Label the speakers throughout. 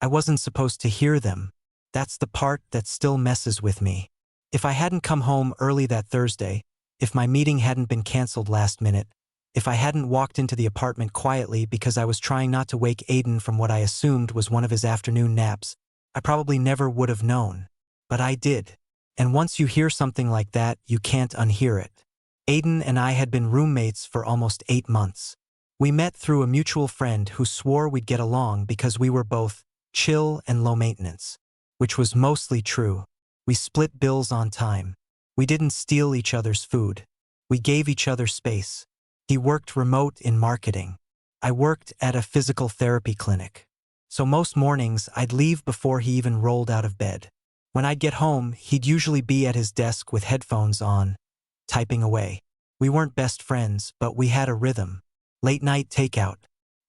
Speaker 1: I wasn't supposed to hear them. That's the part that still messes with me. If I hadn't come home early that Thursday, if my meeting hadn't been canceled last minute, if I hadn't walked into the apartment quietly because I was trying not to wake Aiden from what I assumed was one of his afternoon naps, I probably never would have known. But I did. And once you hear something like that, you can't unhear it. Aiden and I had been roommates for almost 8 months. We met through a mutual friend who swore we'd get along because we were both chill and low maintenance, which was mostly true. We split bills on time. We didn't steal each other's food. We gave each other space. He worked remote in marketing. I worked at a physical therapy clinic. So most mornings I'd leave before he even rolled out of bed. When I'd get home, he'd usually be at his desk with headphones on, typing away. We weren't best friends, but we had a rhythm. Late night takeout,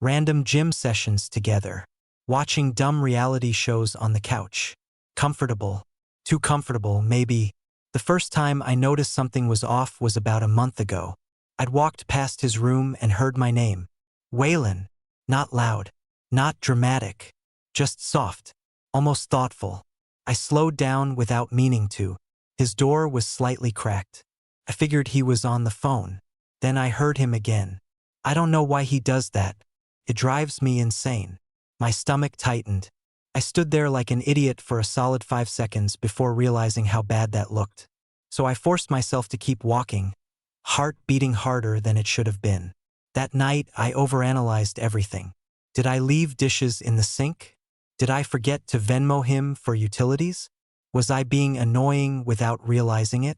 Speaker 1: random gym sessions together, watching dumb reality shows on the couch. Comfortable. Too comfortable, maybe. The first time I noticed something was off was about a month ago. I'd walked past his room and heard my name. Waylon. Not loud. Not dramatic. Just soft. Almost thoughtful. I slowed down without meaning to. His door was slightly cracked. I figured he was on the phone. Then I heard him again. I don't know why he does that. It drives me insane. My stomach tightened. I stood there like an idiot for a solid 5 seconds before realizing how bad that looked. So I forced myself to keep walking, heart beating harder than it should have been. That night, I overanalyzed everything. Did I leave dishes in the sink? Did I forget to Venmo him for utilities? Was I being annoying without realizing it?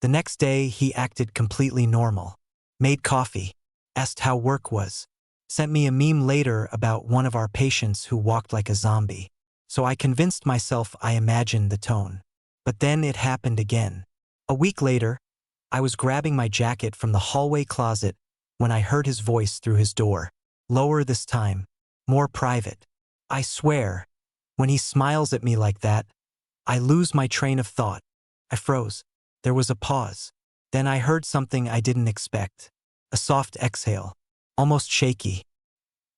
Speaker 1: The next day, he acted completely normal. Made coffee. Asked how work was. Sent me a meme later about one of our patients who walked like a zombie. So I convinced myself I imagined the tone. But then it happened again. A week later, I was grabbing my jacket from the hallway closet when I heard his voice through his door. Lower this time. More private. I swear, when he smiles at me like that, I lose my train of thought. I froze. There was a pause. Then I heard something I didn't expect. A soft exhale. Almost shaky.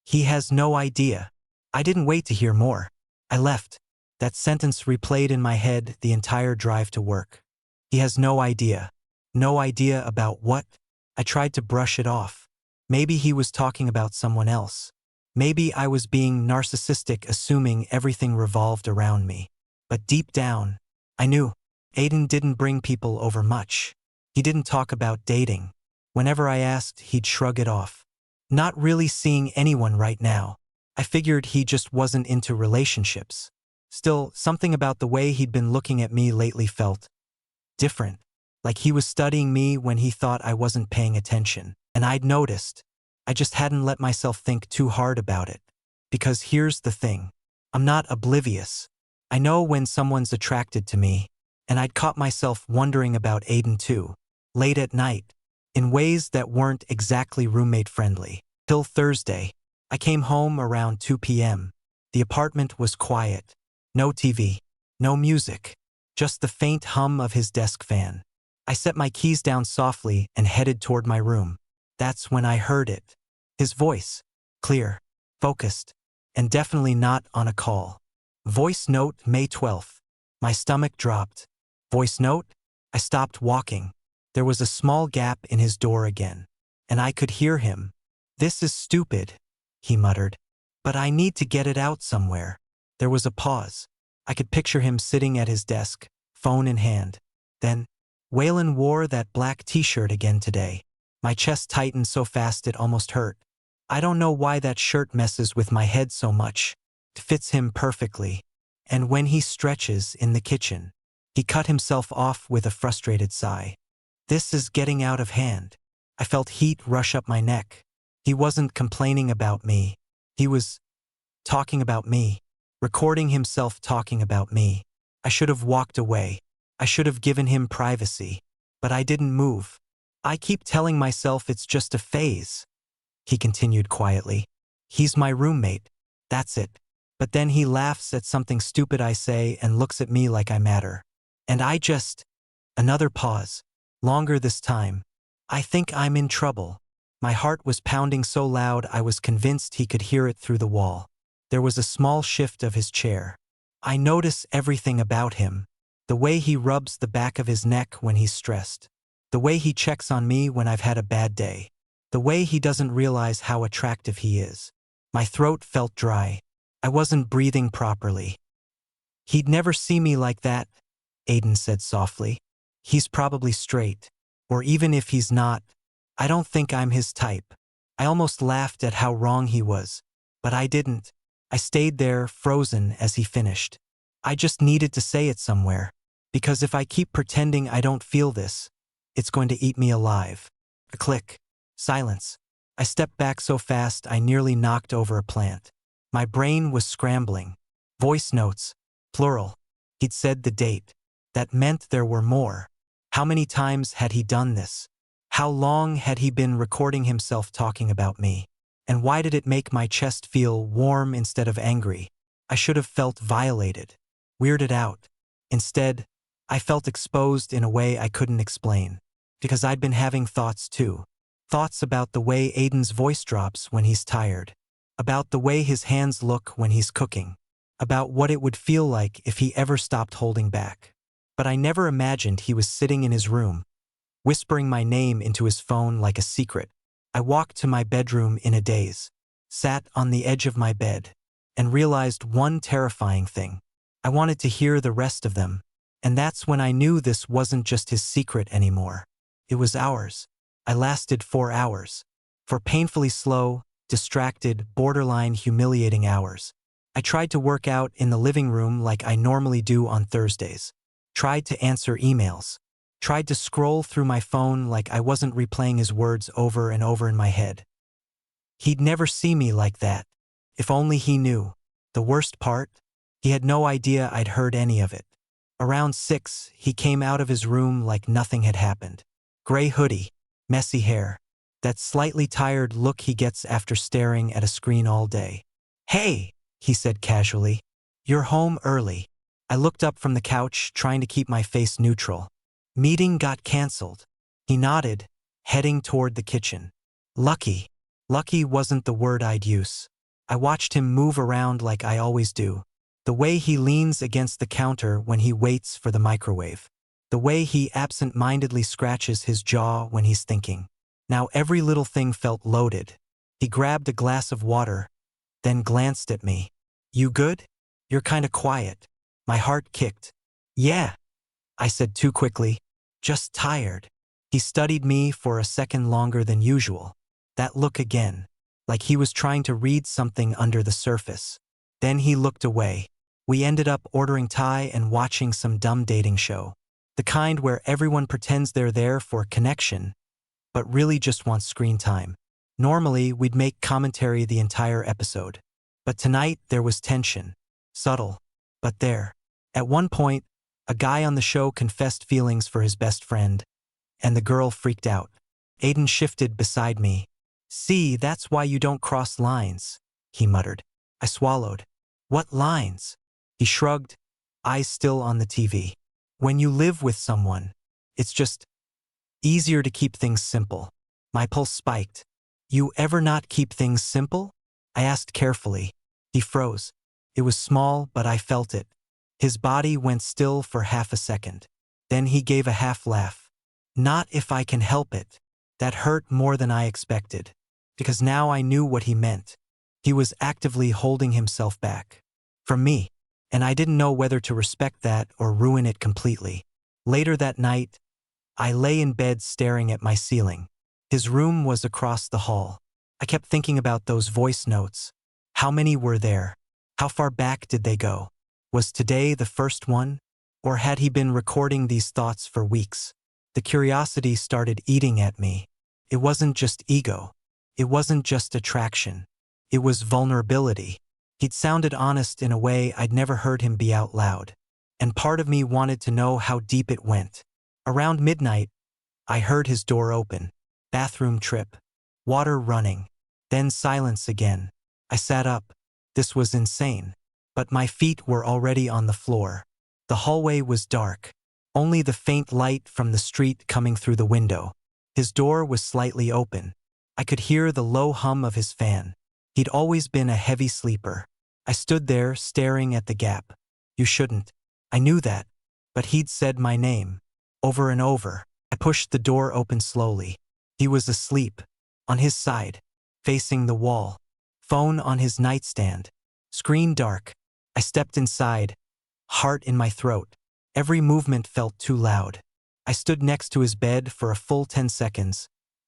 Speaker 1: He has no idea. I didn't wait to hear more. I left. That sentence replayed in my head the entire drive to work. He has no idea. No idea about what? I tried to brush it off. Maybe he was talking about someone else. Maybe I was being narcissistic, assuming everything revolved around me. But deep down, I knew. Aiden didn't bring people over much. He didn't talk about dating. Whenever I asked, he'd shrug it off. Not really seeing anyone right now. I figured he just wasn't into relationships. Still, something about the way he'd been looking at me lately felt different. Like he was studying me when he thought I wasn't paying attention. And I'd noticed. I just hadn't let myself think too hard about it. Because here's the thing. I'm not oblivious. I know when someone's attracted to me. And I'd caught myself wondering about Aiden too. Late at night. In ways that weren't exactly roommate-friendly. Till Thursday. I came home around 2 p.m. The apartment was quiet. No TV. No music. Just the faint hum of his desk fan. I set my keys down softly and headed toward my room. That's when I heard it. His voice. Clear. Focused. And definitely not on a call. Voice note, May 12th. My stomach dropped. Voice note? I stopped walking. There was a small gap in his door again. And I could hear him. This is stupid, he muttered. But I need to get it out somewhere. There was a pause. I could picture him sitting at his desk, phone in hand. Then, Waylon wore that black t-shirt again today. My chest tightened so fast it almost hurt. I don't know why that shirt messes with my head so much. It fits him perfectly. And when he stretches in the kitchen, he cut himself off with a frustrated sigh. This is getting out of hand. I felt heat rush up my neck. He wasn't complaining about me. He was talking about me. Recording himself talking about me. I should have walked away. I should have given him privacy. But I didn't move. I keep telling myself it's just a phase. He continued quietly. He's my roommate. That's it. But then he laughs at something stupid I say and looks at me like I matter. And I just... Another pause. Longer this time. I think I'm in trouble. My heart was pounding so loud I was convinced he could hear it through the wall. There was a small shift of his chair. I notice everything about him. The way he rubs the back of his neck when he's stressed. The way he checks on me when I've had a bad day. The way he doesn't realize how attractive he is. My throat felt dry. I wasn't breathing properly. "He'd never see me like that," Aiden said softly. "He's probably straight. Or even if he's not, I don't think I'm his type." I almost laughed at how wrong he was. But I didn't. I stayed there, frozen, as he finished. I just needed to say it somewhere. Because if I keep pretending I don't feel this, it's going to eat me alive. A click. Silence. I stepped back so fast I nearly knocked over a plant. My brain was scrambling. Voice notes. Plural. He'd said the date. That meant there were more. How many times had he done this? How long had he been recording himself talking about me? And why did it make my chest feel warm instead of angry? I should have felt violated, weirded out. Instead, I felt exposed in a way I couldn't explain. Because I'd been having thoughts too. Thoughts about the way Aiden's voice drops when he's tired. About the way his hands look when he's cooking. About what it would feel like if he ever stopped holding back. But I never imagined he was sitting in his room, whispering my name into his phone like a secret. I walked to my bedroom in a daze, sat on the edge of my bed, and realized one terrifying thing. I wanted to hear the rest of them, and that's when I knew this wasn't just his secret anymore. It was ours. I lasted 4 hours. 4 painfully slow, distracted, borderline humiliating hours. I tried to work out in the living room like I normally do on Thursdays. Tried to answer emails. Tried to scroll through my phone like I wasn't replaying his words over and over in my head. He'd never see me like that. If only he knew. The worst part? He had no idea I'd heard any of it. Around 6, he came out of his room like nothing had happened. Gray hoodie, messy hair. That slightly tired look he gets after staring at a screen all day. "Hey," he said casually. "You're home early." I looked up from the couch, trying to keep my face neutral. "Meeting got canceled." He nodded, heading toward the kitchen. Lucky. Lucky wasn't the word I'd use. I watched him move around like I always do. The way he leans against the counter when he waits for the microwave. The way he absent-mindedly scratches his jaw when he's thinking. Now every little thing felt loaded. He grabbed a glass of water, then glanced at me. "You good? You're kinda quiet." My heart kicked. "Yeah," I said too quickly. "Just tired." He studied me for a second longer than usual. That look again, like he was trying to read something under the surface. Then he looked away. We ended up ordering Thai and watching some dumb dating show. The kind where everyone pretends they're there for connection, but really just wants screen time. Normally, we'd make commentary the entire episode. But tonight, there was tension. Subtle, but there. At one point, a guy on the show confessed feelings for his best friend, and the girl freaked out. Aiden shifted beside me. "See, that's why you don't cross lines," he muttered. I swallowed. "What lines?" He shrugged, eyes still on the TV. "When you live with someone, it's just easier to keep things simple." My pulse spiked. "You ever not keep things simple?" I asked carefully. He froze. It was small, but I felt it. His body went still for half a second. Then he gave a half laugh. "Not if I can help it." That hurt more than I expected, because now I knew what he meant. He was actively holding himself back. From me. And I didn't know whether to respect that or ruin it completely. Later that night, I lay in bed staring at my ceiling. His room was across the hall. I kept thinking about those voice notes. How many were there? How far back did they go? Was today the first one? Or had he been recording these thoughts for weeks? The curiosity started eating at me. It wasn't just ego. It wasn't just attraction. It was vulnerability. He'd sounded honest in a way I'd never heard him be out loud. And part of me wanted to know how deep it went. Around midnight, I heard his door open. Bathroom trip. Water running. Then silence again. I sat up. This was insane. But my feet were already on the floor. The hallway was dark. Only the faint light from the street coming through the window. His door was slightly open. I could hear the low hum of his fan. He'd always been a heavy sleeper. I stood there, staring at the gap. You shouldn't. I knew that. But he'd said my name. Over and over. I pushed the door open slowly. He was asleep. On his side. Facing the wall. Phone on his nightstand. Screen dark. I stepped inside. Heart in my throat. Every movement felt too loud. I stood next to his bed for a full 10 seconds,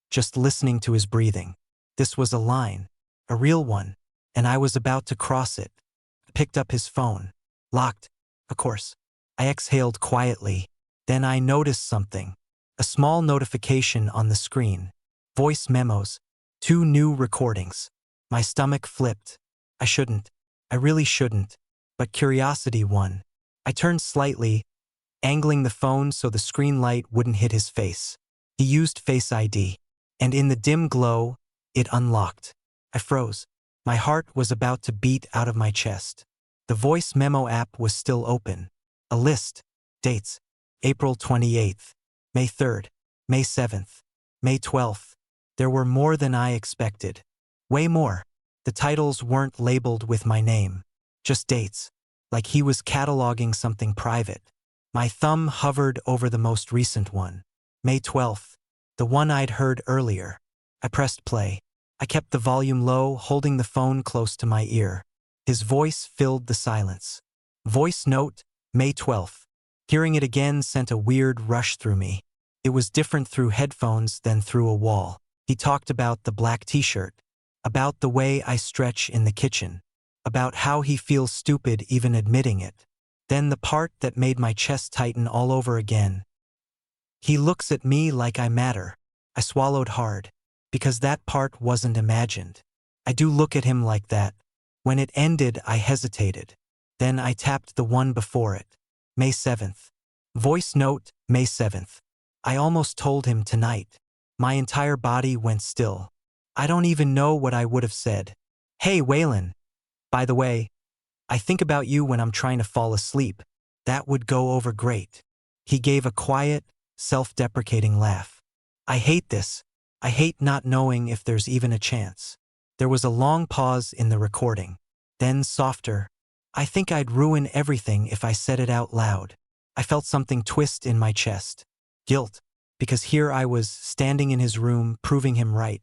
Speaker 1: just listening to his breathing. This was a line. A real one. And I was about to cross it. I picked up his phone. Locked. Of course. I exhaled quietly. Then I noticed something. A small notification on the screen. Voice memos. 2 new recordings. My stomach flipped. I shouldn't. I really shouldn't. But curiosity won. I turned slightly, angling the phone so the screen light wouldn't hit his face. He used Face ID. And in the dim glow, it unlocked. I froze. My heart was about to beat out of my chest. The voice memo app was still open. A list. Dates. April 28th. May 3rd. May 7th. May 12th. There were more than I expected. Way more. The titles weren't labeled with my name. Just dates. Like he was cataloging something private. My thumb hovered over the most recent one. May 12th. The one I'd heard earlier. I pressed play. I kept the volume low, holding the phone close to my ear. His voice filled the silence. Voice note, May 12th. Hearing it again sent a weird rush through me. It was different through headphones than through a wall. He talked about the black t-shirt. About the way I stretch in the kitchen. About how he feels stupid even admitting it. Then the part that made my chest tighten all over again. He looks at me like I matter. I swallowed hard. Because that part wasn't imagined. I do look at him like that. When it ended, I hesitated. Then I tapped the one before it. May 7th. Voice note, May 7th. I almost told him tonight. My entire body went still. I don't even know what I would have said. Hey, Waylon. By the way, I think about you when I'm trying to fall asleep. That would go over great. He gave a quiet, self-deprecating laugh. I hate this. I hate not knowing if there's even a chance. There was a long pause in the recording. Then softer. I think I'd ruin everything if I said it out loud. I felt something twist in my chest. Guilt. Because here I was, standing in his room, proving him right.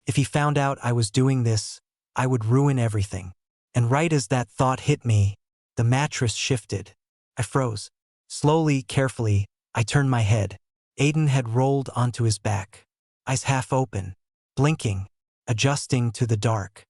Speaker 1: If he found out I was doing this, I would ruin everything. And right as that thought hit me, the mattress shifted. I froze. Slowly, carefully, I turned my head. Aiden had rolled onto his back. Eyes half open, blinking, adjusting to the dark.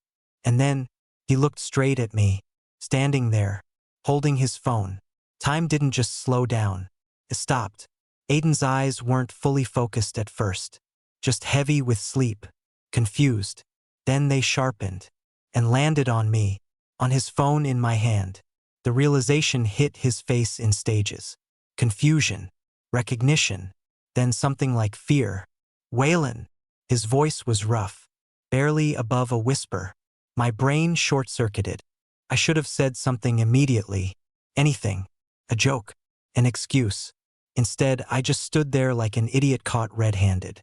Speaker 1: And then, he looked straight at me, standing there, holding his phone. Time didn't just slow down. It stopped. Aiden's eyes weren't fully focused at first, just heavy with sleep, confused. Then they sharpened, and landed on me, on his phone in my hand. The realization hit his face in stages. Confusion, recognition, then something like fear. Waylon. His voice was rough, barely above a whisper. My brain short-circuited. I should have said something immediately. Anything. A joke. An excuse. Instead, I just stood there like an idiot caught red-handed.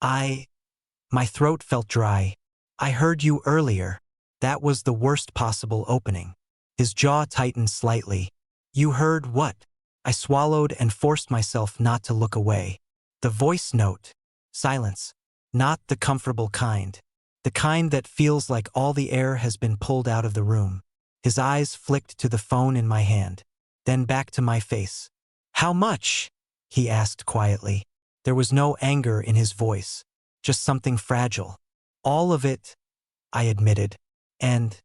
Speaker 1: My throat felt dry. I heard you earlier. That was the worst possible opening. His jaw tightened slightly. You heard what? I swallowed and forced myself not to look away. The voice note. Silence. Not the comfortable kind. The kind that feels like all the air has been pulled out of the room. His eyes flicked to the phone in my hand, then back to my face. How much? He asked quietly. There was no anger in his voice, just something fragile. All of it, I admitted. And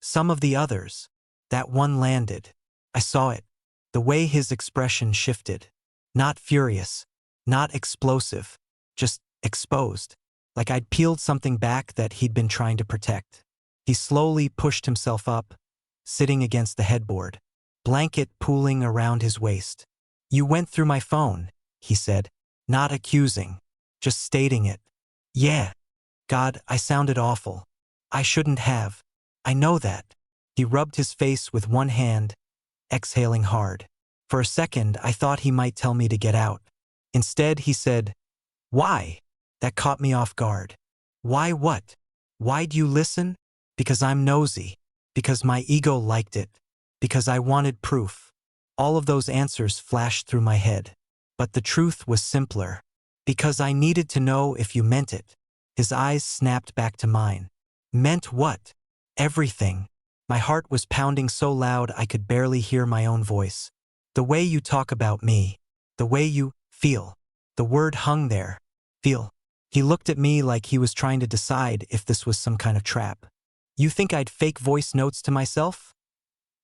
Speaker 1: some of the others. That one landed. I saw it. The way his expression shifted. Not furious. Not explosive. Just exposed. Like I'd peeled something back that he'd been trying to protect. He slowly pushed himself up, sitting against the headboard. Blanket pooling around his waist. You went through my phone, he said. Not accusing. Just stating it. Yeah. God, I sounded awful. I shouldn't have. I know that. He rubbed his face with one hand, exhaling hard. For a second, I thought he might tell me to get out. Instead, he said, Why? That caught me off guard. Why what? Why'd you listen? Because I'm nosy. Because my ego liked it. Because I wanted proof. All of those answers flashed through my head. But the truth was simpler. Because I needed to know if you meant it. His eyes snapped back to mine. Meant what? Everything. My heart was pounding so loud I could barely hear my own voice. The way you talk about me. The way you feel. The word hung there. Feel. He looked at me like he was trying to decide if this was some kind of trap. You think I'd fake voice notes to myself?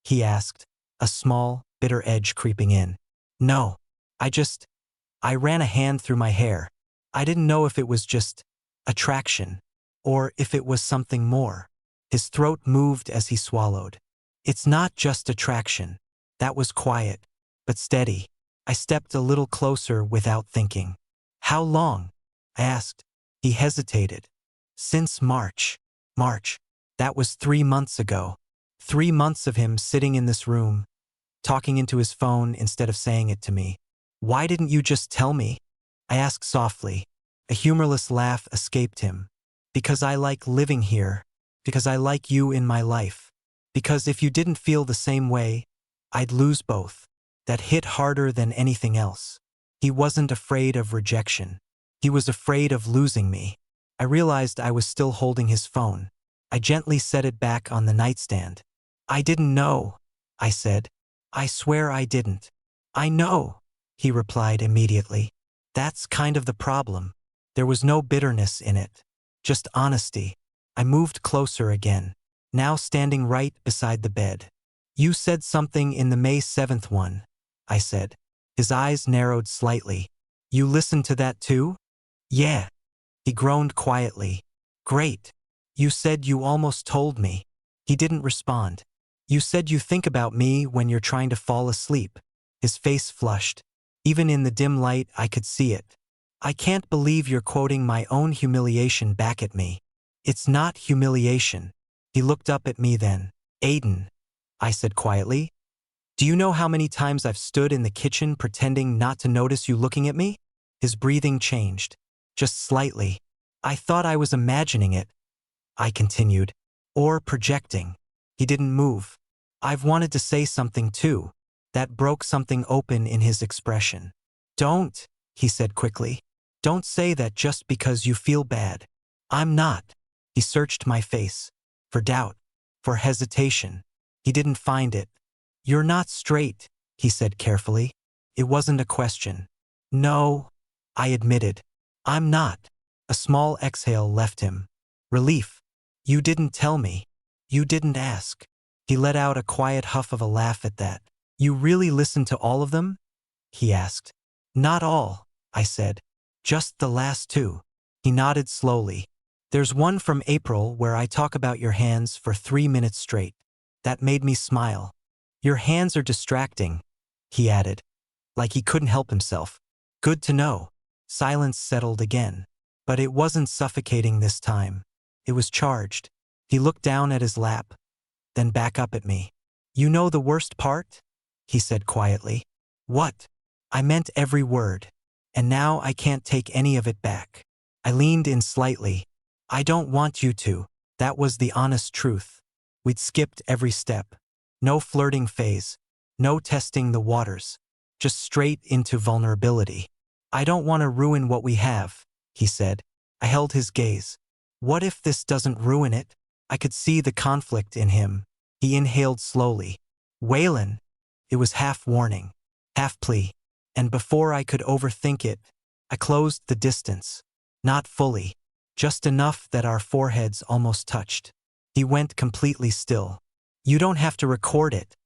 Speaker 1: He asked, a small, bitter edge creeping in. No. I ran a hand through my hair. I didn't know if it was just attraction or if it was something more. His throat moved as he swallowed. It's not just attraction. That was quiet, but steady. I stepped a little closer without thinking. How long? I asked. He hesitated. Since March. March. That was 3 months ago. 3 months of him sitting in this room, talking into his phone instead of saying it to me. Why didn't you just tell me? I asked softly. A humorless laugh escaped him. Because I like living here. Because I like you in my life. Because if you didn't feel the same way, I'd lose both. That hit harder than anything else. He wasn't afraid of rejection. He was afraid of losing me. I realized I was still holding his phone. I gently set it back on the nightstand. I didn't know, I said. I swear I didn't. I know, he replied immediately. That's kind of the problem. There was no bitterness in it. Just honesty. I moved closer again, now standing right beside the bed. You said something in the May 7th one, I said. His eyes narrowed slightly. You listened to that too? Yeah. He groaned quietly. Great. You said you almost told me. He didn't respond. You said you think about me when you're trying to fall asleep. His face flushed. Even in the dim light, I could see it. I can't believe you're quoting my own humiliation back at me. It's not humiliation. He looked up at me then. Aiden, I said quietly. Do you know how many times I've stood in the kitchen pretending not to notice you looking at me? His breathing changed. Just slightly. I thought I was imagining it, I continued. Or projecting. He didn't move. I've wanted to say something too. That broke something open in his expression. Don't, he said quickly. Don't say that just because you feel bad. I'm not. He searched my face. For doubt. For hesitation. He didn't find it. You're not straight, he said carefully. It wasn't a question. No, I admitted. I'm not. A small exhale left him. Relief. You didn't tell me. You didn't ask. He let out a quiet huff of a laugh at that. You really listened to all of them? He asked. Not all, I said. Just the last 2. He nodded slowly. There's one from April where I talk about your hands for 3 minutes straight. That made me smile. Your hands are distracting, he added, like he couldn't help himself. Good to know. Silence settled again. But it wasn't suffocating this time. It was charged. He looked down at his lap, then back up at me. You know the worst part? He said quietly. What? I meant every word. And now I can't take any of it back. I leaned in slightly. I don't want you to. That was the honest truth. We'd skipped every step. No flirting phase. No testing the waters. Just straight into vulnerability. I don't want to ruin what we have, he said. I held his gaze. What if this doesn't ruin it? I could see the conflict in him. He inhaled slowly. Waylon. It was half warning, half plea. And before I could overthink it, I closed the distance. Not fully. Just enough that our foreheads almost touched. He went completely still. You don't have to record it,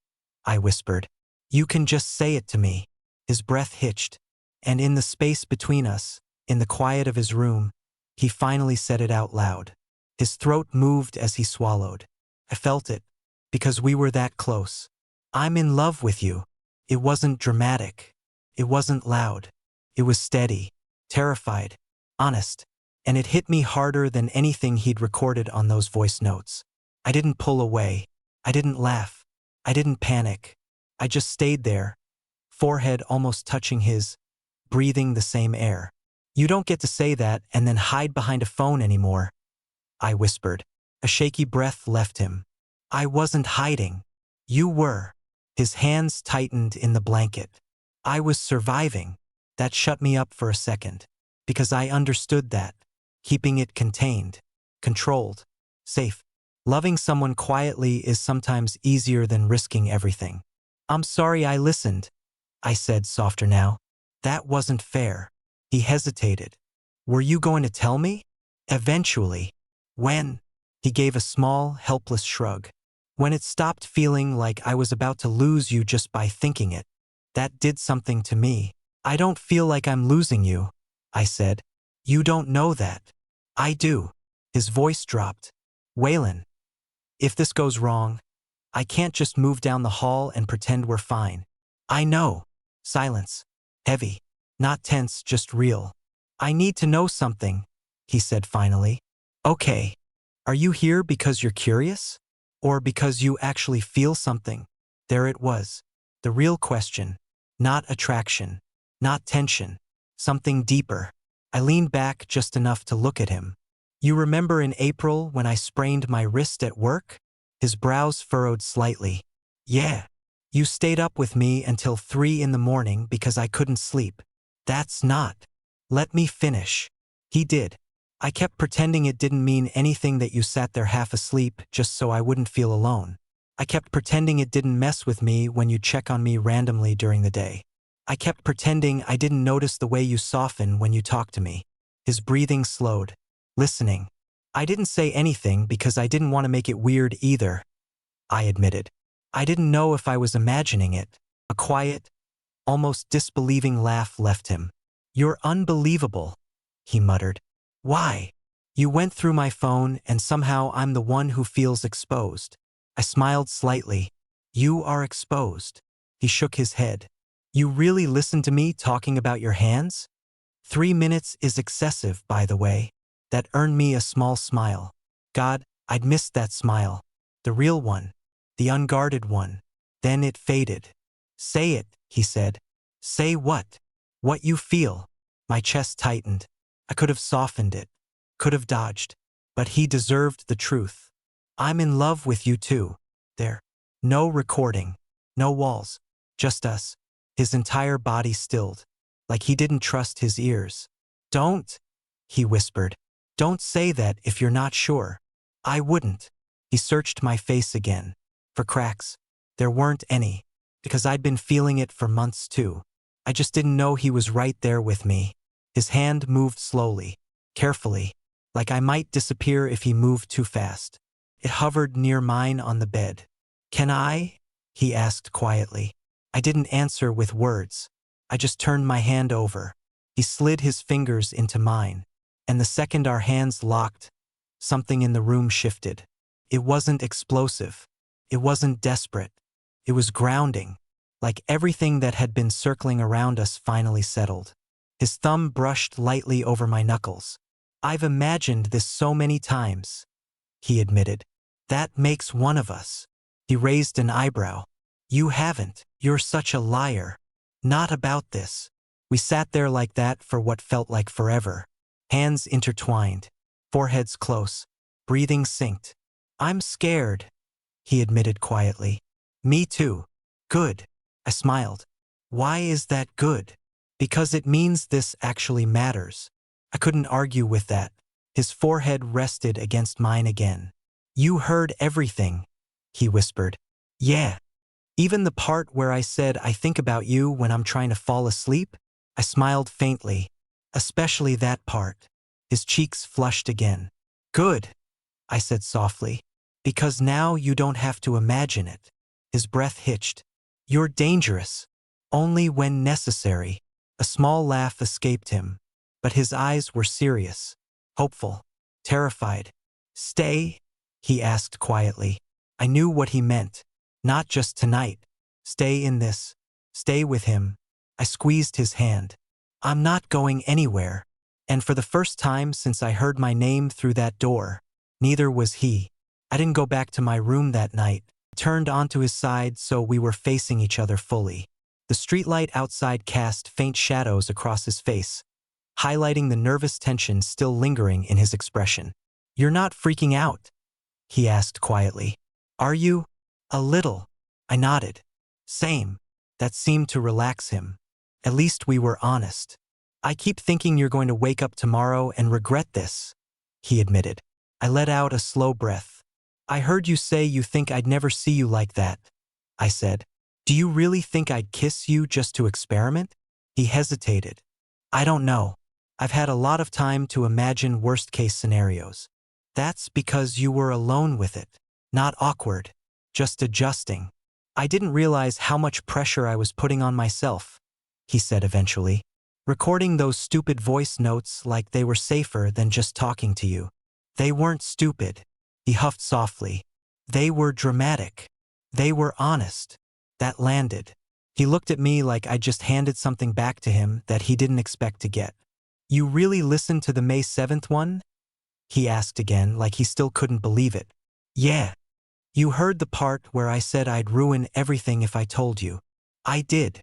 Speaker 1: I whispered. You can just say it to me. His breath hitched. And in the space between us, in the quiet of his room, he finally said it out loud. His throat moved as he swallowed. I felt it, because we were that close. I'm in love with you. It wasn't dramatic. It wasn't loud. It was steady, terrified, honest. And it hit me harder than anything he'd recorded on those voice notes. I didn't pull away. I didn't laugh. I didn't panic. I just stayed there, forehead almost touching his, breathing the same air. You don't get to say that and then hide behind a phone anymore, I whispered. A shaky breath left him. I wasn't hiding. You were. His hands tightened in the blanket. I was surviving. That shut me up for a second. Because I understood that. Keeping it contained. Controlled. Safe. Loving someone quietly is sometimes easier than risking everything. I'm sorry I listened, I said softer now. That wasn't fair. He hesitated. Were you going to tell me? Eventually. When? He gave a small, helpless shrug. When it stopped feeling like I was about to lose you just by thinking it. That did something to me. I don't feel like I'm losing you, I said. You don't know that. I do. His voice dropped. Waylon, if this goes wrong, I can't just move down the hall and pretend we're fine. I know. Silence. Heavy. Not tense, just real. I need to know something, he said finally. Okay. Are you here because you're curious? Or because you actually feel something? There it was. The real question. Not attraction. Not tension. Something deeper. I leaned back just enough to look at him. You remember in April when I sprained my wrist at work? His brows furrowed slightly. Yeah. You stayed up with me until 3 in the morning because I couldn't sleep. That's not. Let me finish. He did. I kept pretending it didn't mean anything that you sat there half asleep just so I wouldn't feel alone. I kept pretending it didn't mess with me when you check on me randomly during the day. I kept pretending I didn't notice the way you soften when you talk to me. His breathing slowed. Listening. I didn't say anything because I didn't want to make it weird either, I admitted. I didn't know if I was imagining it. A quiet, almost disbelieving laugh left him. You're unbelievable, he muttered. Why? You went through my phone and somehow I'm the one who feels exposed. I smiled slightly. You are exposed. He shook his head. You really listened to me talking about your hands? 3 minutes is excessive, by the way. That earned me a small smile. God, I'd missed that smile. The real one. The unguarded one. Then it faded. Say it, he said. Say what? What you feel. My chest tightened. I could have softened it. Could have dodged. But he deserved the truth. I'm in love with you too. There. No recording. No walls. Just us. His entire body stilled. Like he didn't trust his ears. Don't, he whispered. Don't say that if you're not sure. I wouldn't. He searched my face again. For cracks. There weren't any. Because I'd been feeling it for months too. I just didn't know he was right there with me. His hand moved slowly. Carefully. Like I might disappear if he moved too fast. It hovered near mine on the bed. Can I? He asked quietly. I didn't answer with words. I just turned my hand over. He slid his fingers into mine. And the second our hands locked, something in the room shifted. It wasn't explosive. It wasn't desperate. It was grounding. Like everything that had been circling around us finally settled. His thumb brushed lightly over my knuckles. I've imagined this so many times, he admitted. That makes one of us. He raised an eyebrow. You haven't. You're such a liar. Not about this. We sat there like that for what felt like forever. Hands intertwined. Foreheads close. Breathing synced. I'm scared, he admitted quietly. Me too. Good. I smiled. Why is that good? Because it means this actually matters. I couldn't argue with that. His forehead rested against mine again. You heard everything, he whispered. Yeah. Even the part where I said I think about you when I'm trying to fall asleep? I smiled faintly. Especially that part. His cheeks flushed again. Good, I said softly. Because now you don't have to imagine it. His breath hitched. You're dangerous. Only when necessary. A small laugh escaped him. But his eyes were serious. Hopeful. Terrified. Stay? He asked quietly. I knew what he meant. Not just tonight. Stay in this. Stay with him. I squeezed his hand. I'm not going anywhere. And for the first time since I heard my name through that door, neither was he. I didn't go back to my room that night. I turned onto his side so we were facing each other fully. The streetlight outside cast faint shadows across his face, highlighting the nervous tension still lingering in his expression. You're not freaking out? He asked quietly. Are you? A little. I nodded. Same. That seemed to relax him. At least we were honest. I keep thinking you're going to wake up tomorrow and regret this, he admitted. I let out a slow breath. I heard you say you think I'd never see you like that, I said. Do you really think I'd kiss you just to experiment? He hesitated. I don't know. I've had a lot of time to imagine worst-case scenarios. That's because you were alone with it. Not awkward. Just adjusting. I didn't realize how much pressure I was putting on myself, he said eventually. Recording those stupid voice notes like they were safer than just talking to you. They weren't stupid, he huffed softly. They were dramatic. They were honest. That landed. He looked at me like I'd just handed something back to him that he didn't expect to get. You really listened to the May 7th one? He asked again, like he still couldn't believe it. Yeah. You heard the part where I said I'd ruin everything if I told you. I did.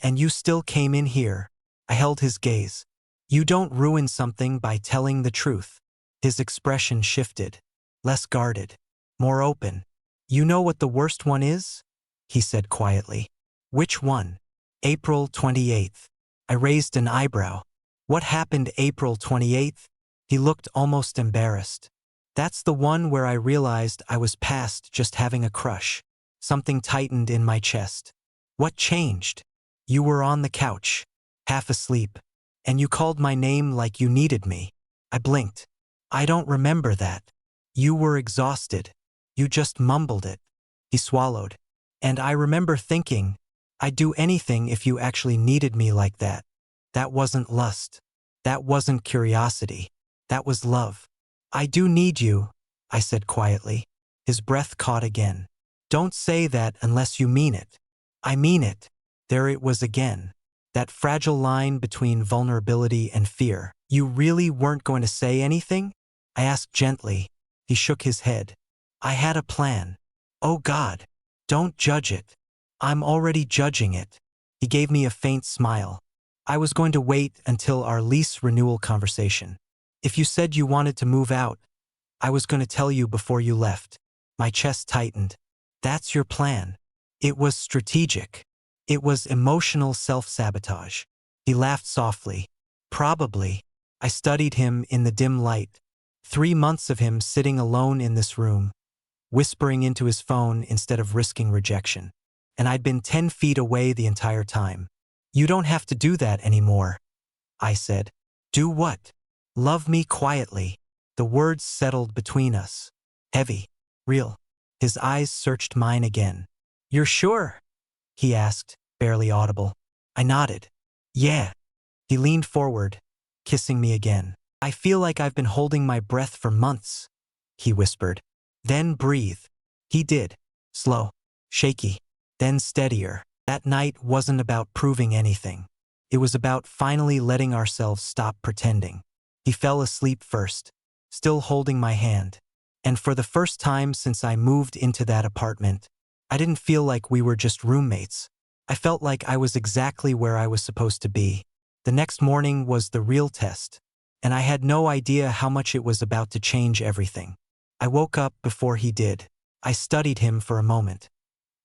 Speaker 1: And you still came in here. I held his gaze. You don't ruin something by telling the truth. His expression shifted. Less guarded. More open. You know what the worst one is? He said quietly. Which one? April 28th. I raised an eyebrow. What happened April 28th? He looked almost embarrassed. That's the one where I realized I was past just having a crush. Something tightened in my chest. What changed? You were on the couch, half asleep, and you called my name like you needed me. I blinked. I don't remember that. You were exhausted. You just mumbled it. He swallowed. And I remember thinking, I'd do anything if you actually needed me like that. That wasn't lust. That wasn't curiosity. That was love. I do need you, I said quietly. His breath caught again. Don't say that unless you mean it. I mean it. There it was again. That fragile line between vulnerability and fear. You really weren't going to say anything? I asked gently. He shook his head. I had a plan. Oh God. Don't judge it. I'm already judging it. He gave me a faint smile. I was going to wait until our lease renewal conversation. If you said you wanted to move out, I was going to tell you before you left. My chest tightened. That's your plan. It was strategic. It was emotional self-sabotage. He laughed softly. Probably. I studied him in the dim light. 3 months of him sitting alone in this room, whispering into his phone instead of risking rejection. And I'd been 10 feet away the entire time. You don't have to do that anymore, I said. Do what? Love me quietly. The words settled between us. Heavy. Real. His eyes searched mine again. You're sure? He asked, barely audible. I nodded. Yeah. He leaned forward, kissing me again. I feel like I've been holding my breath for months, he whispered. Then breathe. He did. Slow. Shaky. Then steadier. That night wasn't about proving anything. It was about finally letting ourselves stop pretending. He fell asleep first, still holding my hand. And for the first time since I moved into that apartment, I didn't feel like we were just roommates. I felt like I was exactly where I was supposed to be. The next morning was the real test, and I had no idea how much it was about to change everything. I woke up before he did. I studied him for a moment.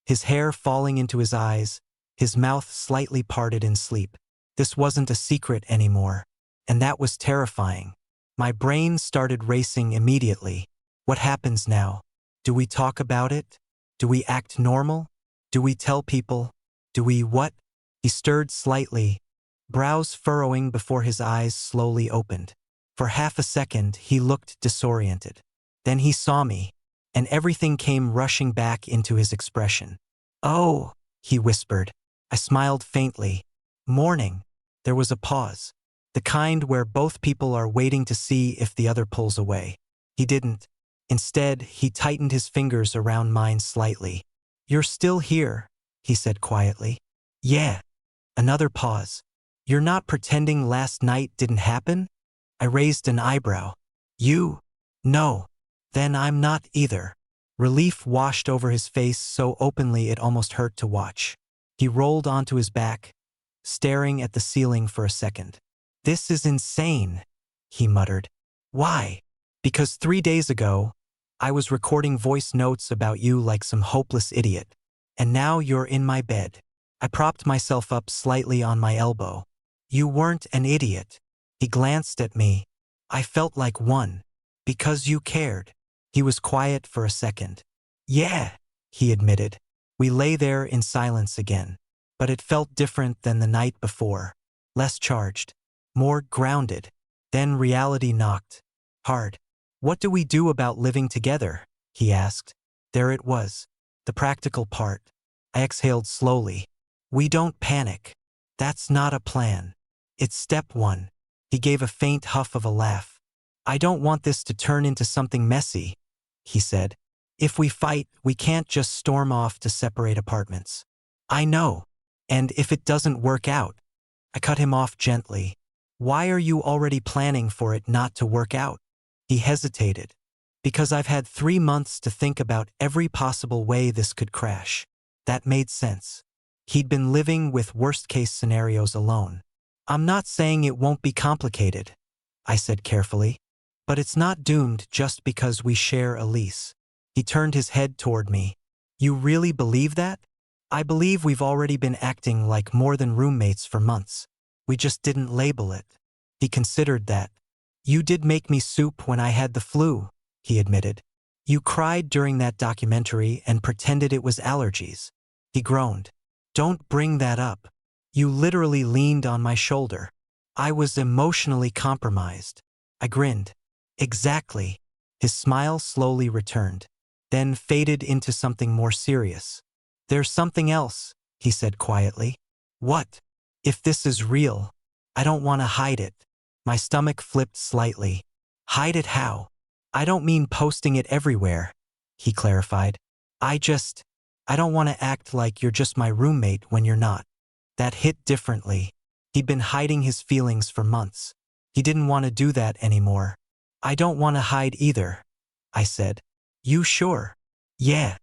Speaker 1: His hair falling into his eyes, his mouth slightly parted in sleep. This wasn't a secret anymore, and that was terrifying. My brain started racing immediately. What happens now? Do we talk about it? Do we act normal? Do we tell people? Do we what? He stirred slightly, brows furrowing before his eyes slowly opened. For half a second, he looked disoriented. Then he saw me, and everything came rushing back into his expression. Oh, he whispered. I smiled faintly. Morning. There was a pause. The kind where both people are waiting to see if the other pulls away. He didn't. Instead, he tightened his fingers around mine slightly. You're still here, he said quietly. Yeah. Another pause. You're not pretending last night didn't happen? I raised an eyebrow. You? No. Then I'm not either. Relief washed over his face so openly it almost hurt to watch. He rolled onto his back, staring at the ceiling for a second. This is insane, he muttered. Why? Because 3 days ago, I was recording voice notes about you like some hopeless idiot. And now you're in my bed. I propped myself up slightly on my elbow. You weren't an idiot. He glanced at me. I felt like one. Because you cared. He was quiet for a second. Yeah, he admitted. We lay there in silence again. But it felt different than the night before. Less charged. More grounded. Then reality knocked. Hard. What do we do about living together? He asked. There it was. The practical part. I exhaled slowly. We don't panic. That's not a plan. It's step one. He gave a faint huff of a laugh. I don't want this to turn into something messy, he said. If we fight, we can't just storm off to separate apartments. I know. And if it doesn't work out, I cut him off gently. Why are you already planning for it not to work out? He hesitated. Because I've had 3 months to think about every possible way this could crash. That made sense. He'd been living with worst-case scenarios alone. I'm not saying it won't be complicated, I said carefully. But it's not doomed just because we share a lease. He turned his head toward me. You really believe that? I believe we've already been acting like more than roommates for months. We just didn't label it. He considered that. You did make me soup when I had the flu, he admitted. You cried during that documentary and pretended it was allergies. He groaned. Don't bring that up. You literally leaned on my shoulder. I was emotionally compromised. I grinned. Exactly. His smile slowly returned, then faded into something more serious. There's something else, he said quietly. What? If this is real, I don't want to hide it. My stomach flipped slightly. Hide it how? I don't mean posting it everywhere, he clarified. I don't want to act like you're just my roommate when you're not. That hit differently. He'd been hiding his feelings for months. He didn't want to do that anymore. I don't want to hide either, I said. You sure? Yeah.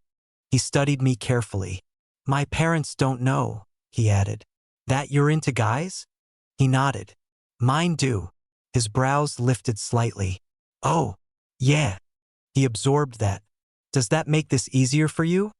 Speaker 1: He studied me carefully. My parents don't know, he added. That you're into guys? He nodded. Mine do. His brows lifted slightly. Oh, yeah. He absorbed that. Does that make this easier for you?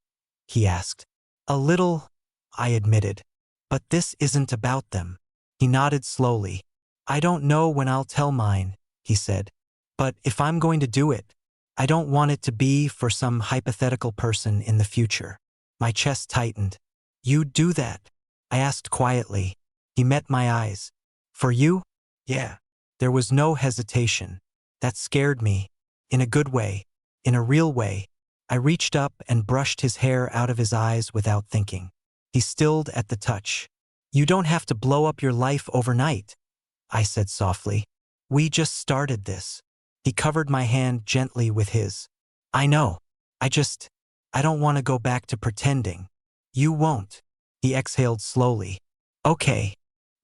Speaker 1: He asked. A little, I admitted. But this isn't about them. He nodded slowly. I don't know when I'll tell mine, he said. But if I'm going to do it, I don't want it to be for some hypothetical person in the future. My chest tightened. You'd do that? I asked quietly. He met my eyes. For you? Yeah. There was no hesitation. That scared me. In a good way. In a real way. I reached up and brushed his hair out of his eyes without thinking. He stilled at the touch. You don't have to blow up your life overnight, I said softly. We just started this. He covered my hand gently with his. I know. I don't want to go back to pretending. You won't. He exhaled slowly. Okay.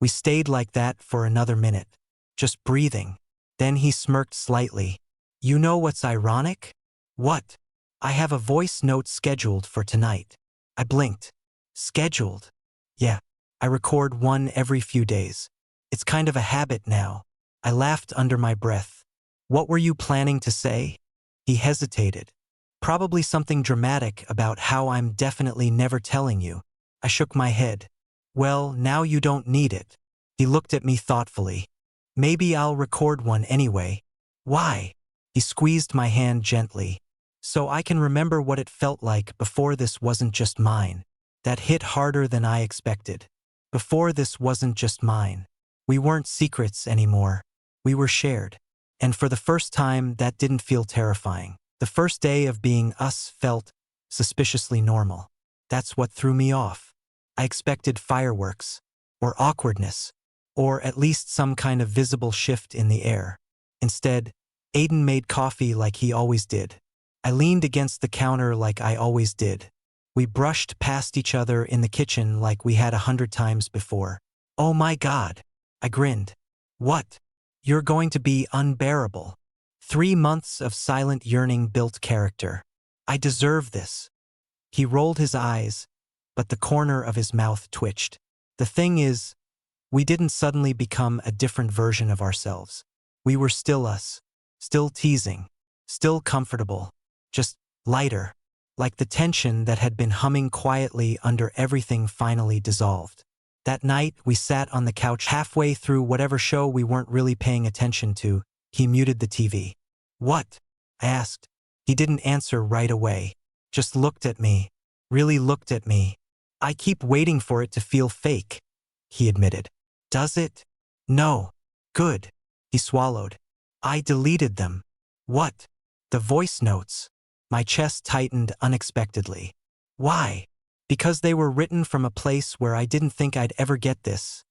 Speaker 1: We stayed like that for another minute, just breathing. Then he smirked slightly. You know what's ironic? What? I have a voice note scheduled for tonight. I blinked. Scheduled? Yeah. I record one every few days. It's kind of a habit now. I laughed under my breath. What were you planning to say? He hesitated. Probably something dramatic about how I'm definitely never telling you. I shook my head. Well, now you don't need it. He looked at me thoughtfully. Maybe I'll record one anyway. Why? He squeezed my hand gently. So I can remember what it felt like before this wasn't just mine. That hit harder than I expected. Before this wasn't just mine. We weren't secrets anymore. We were shared. And for the first time, that didn't feel terrifying. The first day of being us felt suspiciously normal. That's what threw me off. I expected fireworks, or awkwardness, or at least some kind of visible shift in the air. Instead, Aiden made coffee like he always did. I leaned against the counter like I always did. We brushed past each other in the kitchen like we had 100 times before. Oh my God! I grinned. What? You're going to be unbearable. 3 months of silent yearning built character. I deserve this. He rolled his eyes, but the corner of his mouth twitched. The thing is, we didn't suddenly become a different version of ourselves. We were still us, still teasing, still comfortable, just lighter, like the tension that had been humming quietly under everything finally dissolved. That night, we sat on the couch halfway through whatever show we weren't really paying attention to. He muted the TV. "What?" I asked. He didn't answer right away, just looked at me, really looked at me. "I keep waiting for it to feel fake," he admitted. "Does it?" "No." "Good." He swallowed. "I deleted them." "What?" "The voice notes." My chest tightened unexpectedly. "Why?" "Because they were written from a place where I didn't think I'd ever get this,"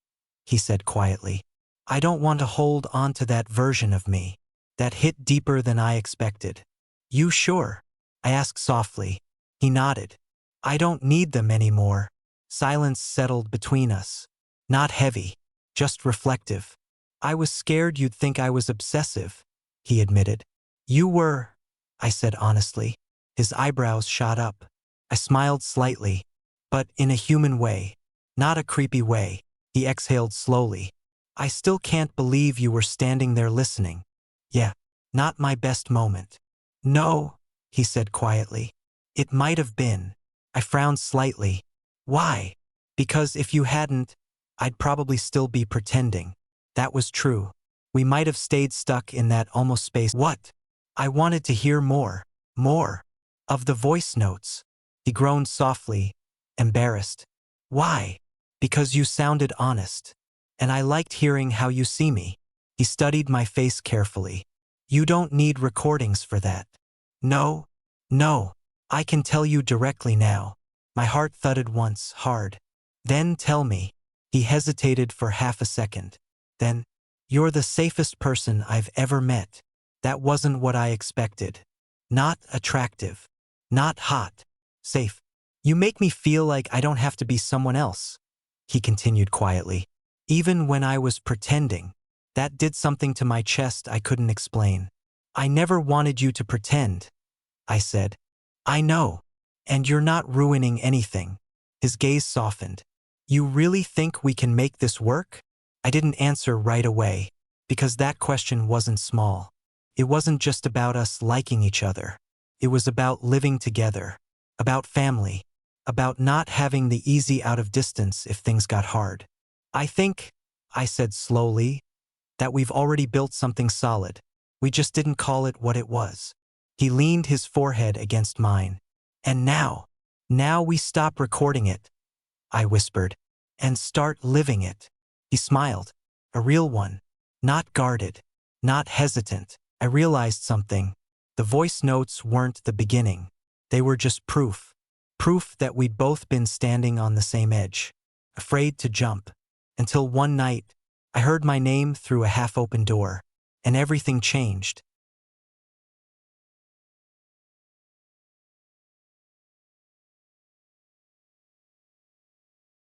Speaker 1: he said quietly. "I don't want to hold on to that version of me. That hit deeper than I expected." "You sure?" I asked softly. He nodded. "I don't need them anymore." Silence settled between us. Not heavy, just reflective. "I was scared you'd think I was obsessive," he admitted. "You were," I said honestly. His eyebrows shot up. I smiled slightly, but in a human way, not a creepy way. He exhaled slowly. "I still can't believe you were standing there listening." "Yeah, not my best moment." "No," he said quietly. "It might have been." I frowned slightly. "Why?" "Because if you hadn't, I'd probably still be pretending." That was true. We might have stayed stuck in that almost space. "What?" I wanted to hear more. More. Of the voice notes. He groaned softly, embarrassed. "Why?" "Because you sounded honest. And I liked hearing how you see me." He studied my face carefully. "You don't need recordings for that." "No. No. I can tell you directly now." My heart thudded once, hard. "Then tell me." He hesitated for half a second. Then, "You're the safest person I've ever met." That wasn't what I expected. Not attractive. Not hot. Safe. "You make me feel like I don't have to be someone else," he continued quietly. "Even when I was pretending." That did something to my chest I couldn't explain. "I never wanted you to pretend," I said. "I know. And you're not ruining anything." His gaze softened. "You really think we can make this work?" I didn't answer right away, because that question wasn't small. It wasn't just about us liking each other. It was about living together, about family, about not having the easy out of distance if things got hard. "I think," I said slowly, "that we've already built something solid. We just didn't call it what it was." He leaned his forehead against mine. "And now we stop recording it," I whispered, "and start living it." He smiled. A real one. Not guarded. Not hesitant. I realized something. The voice notes weren't the beginning. They were just proof. Proof that we'd both been standing on the same edge, afraid to jump. Until one night, I heard my name through a half-open door, and everything changed.